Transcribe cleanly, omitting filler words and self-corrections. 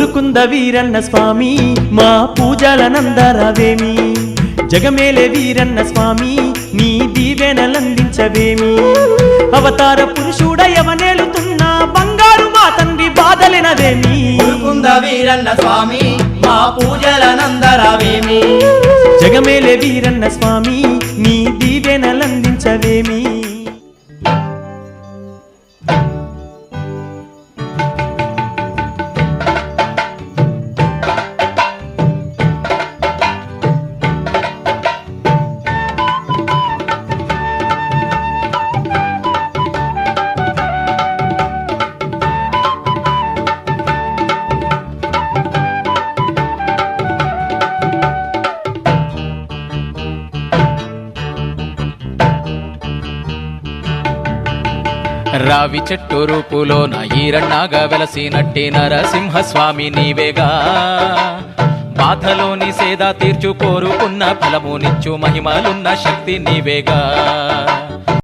ఉరుకుంద వీరన్న స్వామి మా పూజలనందరవేమి జగమేలే వీరన్న స్వామి నీ దీవెనలందించవేమి అవతార పురుషుడయవనేలుతున్న బంగారు మా తండ్రి బాధలెనవేమి ఉరుకుంద వీరన్న స్వామి మా పూజలనందరవేమి జగమేలే వీరన్న స్వామి నీ దీవెనలందించవేమి రావి చెట్టు రూపులోన ఈరన్నాగా వెలసినట్టి నరసింహస్వామి నీవేగా బాధలోని సేద తీర్చు కోరుకున్న ఫలమునిచ్చు మహిమలున్న శక్తి నీవేగా